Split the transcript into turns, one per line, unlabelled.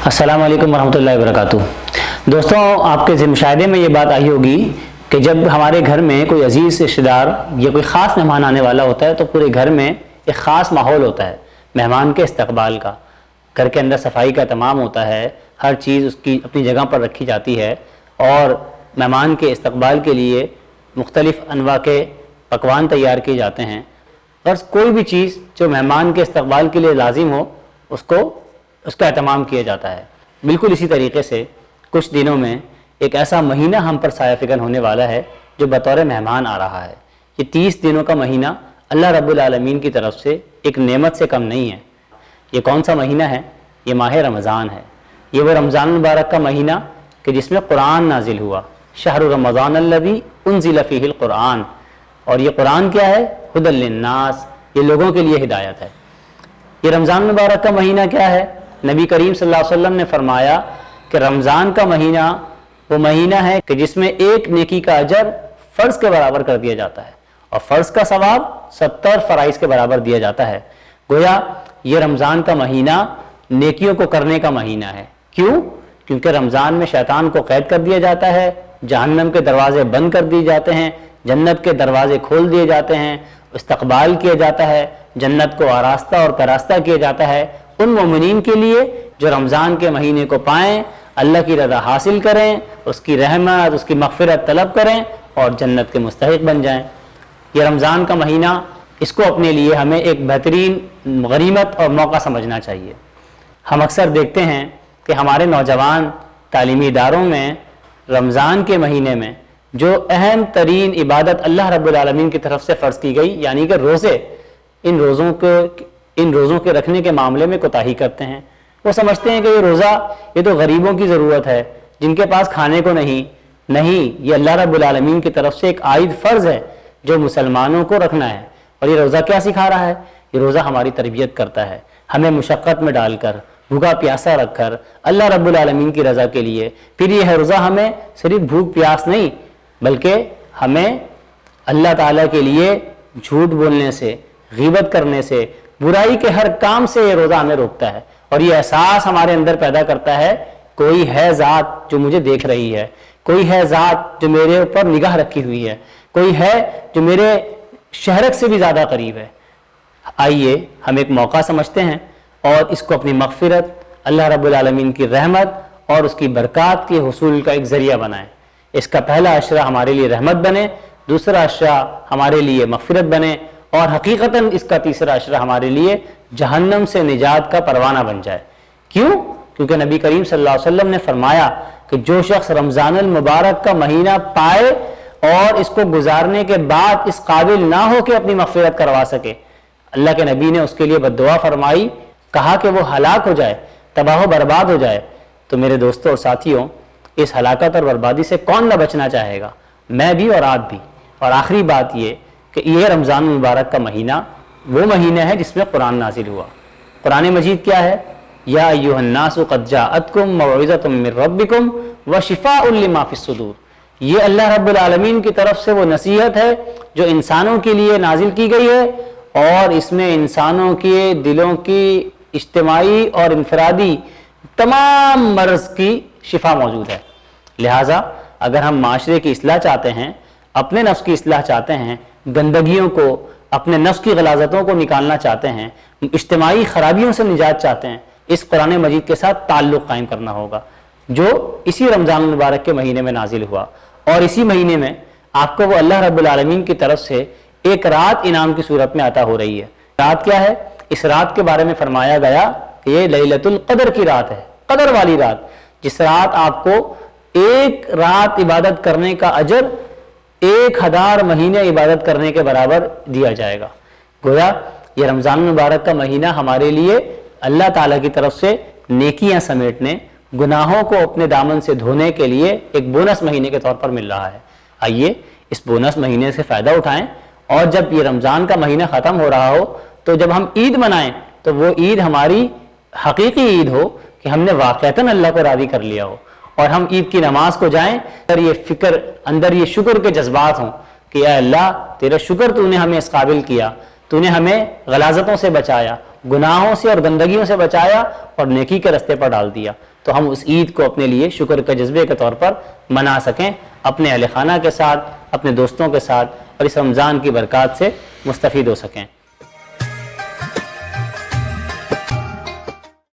अस्सलाम वालेकुम वरहमतुल्लाहि वबरकातुह। दोस्तों, आपके मुशाहिदे में ये बात आई होगी कि जब हमारे घर में कोई अजीज़ रिश्तेदार या कोई ख़ास मेहमान आने वाला होता है तो पूरे घर में एक ख़ास माहौल होता है मेहमान के इस्तकबाल का। घर के अंदर सफाई का तमाम होता है, हर चीज़ उसकी अपनी जगह पर रखी जाती है और मेहमान के इस्तकबाल के लिए मुख्तलिफ़ अनवा के पकवान तैयार किए जाते हैं। बस कोई भी चीज़ जो मेहमान के इस्तकबाल के लिए लाजिम हो उसका एहतमाम किया जाता है। बिल्कुल इसी तरीके से कुछ दिनों में एक ऐसा महीना हम पर साया-फ़िकन होने वाला है जो बतौर मेहमान आ रहा है। ये 30 दिनों का महीना अल्लाह रब्बुल आलमीन की तरफ से एक नेमत से कम नहीं है। ये कौन सा महीना है? ये माह रमज़ान है। ये वो रमज़ान मुबारक का महीना कि जिसमें कुरान नाजिल हुआ, शहरु रमज़ान अल्लज़ी उन्ज़िल फ़ीहिल कुरान। और ये कुरान क्या है? हुदल लिन्नास, ये लोगों के लिए हिदायत है। ये रमज़ान मुबारक का महीना क्या है? नबी करीम सल्लल्लाहु अलैहि वसल्लम ने फरमाया कि रमज़ान का महीना वो महीना है कि जिसमें एक नेकी का अजर फ़र्ज़ के बराबर कर दिया जाता है और फ़र्ज़ का सवाब 70 फ़राइज़ के बराबर दिया जाता है। गोया ये रमज़ान का महीना नेकियों को करने का महीना है। क्यों? क्योंकि रमज़ान में शैतान को कैद कर दिया जाता है, जहन्नम के दरवाजे बंद कर दिए जाते हैं, जन्नत के दरवाजे खोल दिए जाते हैं, इस्तकबाल किया जाता है, जन्नत को आरास्ता और परास्ता किया जाता है उन मोमिनीन के लिए जो रमज़ान के महीने को पाएँ, अल्लाह की रज़ा हासिल करें, उसकी रहमत, उसकी मग़फ़िरत तलब करें और जन्नत के मुस्तहिक़ बन जाएं। ये रमज़ान का महीना, इसको अपने लिए हमें एक बेहतरीन गनीमत और मौका समझना चाहिए। हम अक्सर देखते हैं कि हमारे नौजवान तालीमी इदारों में रमज़ान के महीने में जो अहम तरीन इबादत अल्लाह रब्बुल आलमीन की तरफ से फ़र्ज़ की गई यानी कि रोज़े, इन रोज़ों के रखने के मामले में कोताही करते हैं। वो समझते हैं कि ये रोज़ा ये तो गरीबों की ज़रूरत है, जिनके पास खाने को नहीं, ये अल्लाह रब्बुल आलमीन की तरफ से एक आयद फ़र्ज़ है जो मुसलमानों को रखना है। और ये रोज़ा क्या सिखा रहा है? ये रोज़ा हमारी तरबियत करता है, हमें मुशक्क़त में डालकर, भूखा प्यासा रखकर अल्लाह रब्बुल आलमीन की रज़ा के लिए। फिर ये रोज़ा हमें सिर्फ भूख प्यास नहीं, बल्कि हमें अल्लाह ताला के लिए झूठ बोलने से, ग़ीबत करने से, बुराई के हर काम से ये रोज़ा हमें रोकता है। और ये एहसास हमारे अंदर पैदा करता है कोई है ज़ात जो मुझे देख रही है, कोई है ज़ात जो मेरे ऊपर निगाह रखी हुई है, कोई है जो मेरे शहरत से भी ज़्यादा करीब है। आइए हम एक मौका समझते हैं और इसको अपनी मग़फ़िरत, अल्लाह रब्बुल आलमीन की रहमत और उसकी बरक़ात के हुसूल का एक ज़रिया बनाएं। इसका पहला अशरा हमारे लिए रहमत बने, दूसरा अशरा हमारे लिए मग़फ़िरत बने और हकीकतन इसका तीसरा अशरा हमारे लिए जहन्नम से निजात का परवाना बन जाए। क्यों? क्योंकि नबी करीम सल्लल्लाहु अलैहि वसल्लम ने फरमाया कि जो शख्स रमज़ानुल मुबारक का महीना पाए और इसको गुजारने के बाद इस काबिल ना हो कि अपनी मग़फ़िरत करवा सके, अल्लाह के नबी ने उसके लिए बद्दुआ फरमाई, कहा कि वो हलाक हो जाए, तबाह बर्बाद हो जाए। तो मेरे दोस्तों और साथियों, इस हलाकत और बर्बादी से कौन न बचना चाहेगा? मैं भी और आप भी। और आखिरी बात ये कि यह रमज़ान मुबारक का महीना वो महीना है जिसमें कुरान नाजिल हुआ। कुरान मजीद क्या है? या अय्युहन्नासु क़द जाअतकुम मौइज़तुम मिर रब्बिकुम व शिफ़ाउन लिमा फ़िस्सुदूर। ये अल्लाह रब्बुल आलमीन की तरफ से वो नसीहत है जो इंसानों के लिए नाजिल की गई है और इसमें इंसानों के दिलों की इज्तिमाई और इनफरादी तमाम मर्ज़ की शिफा मौजूद है। लिहाजा अगर हम माशरे की इस्लाह चाहते हैं, अपने नफ्स की इस्लाह चाहते हैं, गंदगियों को, अपने नफ्स की गलाजतों को निकालना चाहते हैं, इज्तिमाई खराबियों से निजात चाहते हैं, इस कुरान मजीद के साथ ताल्लुक़ कायम करना होगा जो इसी रमज़ान मुबारक के महीने में नाजिल हुआ। और इसी महीने में आपको वो अल्लाह रब्बुल आलमीन की तरफ से एक रात इनाम की सूरत में अता हो रही है। रात क्या है? इस रात के बारे में फरमाया गया कि ये लैलतुल क़द्र की रात है, क़द्र वाली रात, जिस रात आपको एक रात इबादत करने का अजर 1000 महीने इबादत करने के बराबर दिया जाएगा। गोया ये रमज़ान मुबारक का महीना हमारे लिए अल्लाह ताला की तरफ से नेकियां समेटने, गुनाहों को अपने दामन से धोने के लिए एक बोनस महीने के तौर पर मिल रहा है। आइए इस बोनस महीने से फ़ायदा उठाएं और जब ये रमज़ान का महीना ख़त्म हो रहा हो तो जब हम ईद मनाएं तो वो ईद हमारी हकीकी ईद हो कि हमने वाक़अतन अल्लाह को राज़ी कर लिया हो और हम ईद की नमाज को जाएं और ये फ़िक्र, अंदर ये शुक्र के जज्बात हों कि या अल्लाह तेरा शुक्र तूने हमें इस काबिल किया تو نے ہمیں غلاظتوں سے بچایا، گناہوں سے اور گندگیوں سے بچایا اور نیکی کے راستے پر ڈال دیا، تو ہم اس عید کو اپنے لیے شکر کے جذبے کے طور پر منا سکیں، اپنے اہل خانہ کے ساتھ، اپنے دوستوں کے ساتھ، اور اس رمضان کی برکات سے مستفید ہو سکیں۔